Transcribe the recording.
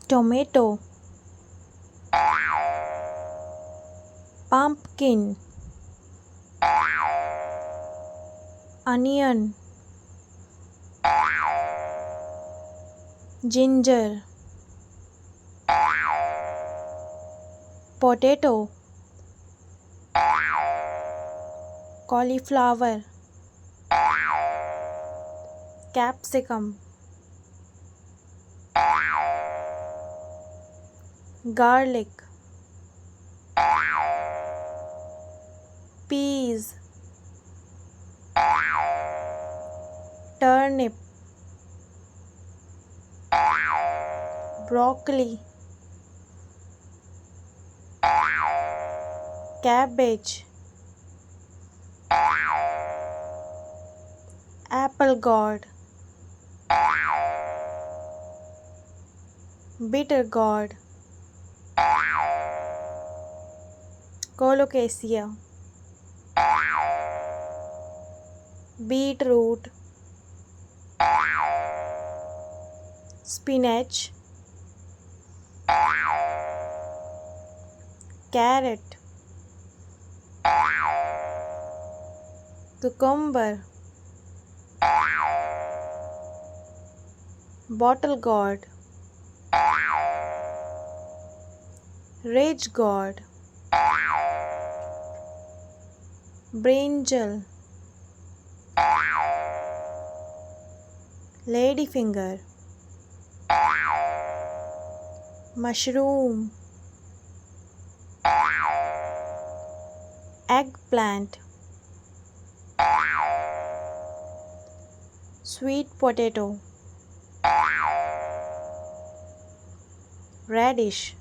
tomato, pumpkin, onion, ginger, potato, cauliflower, capsicum, garlic, peas, turnip, broccoli, cabbage, apple gourd, bitter gourd, colocasia, beetroot, spinach, carrot, cucumber, bottle gourd, rage gourd, brinjal, ladyfinger, mushroom, eggplant, sweet potato, radish,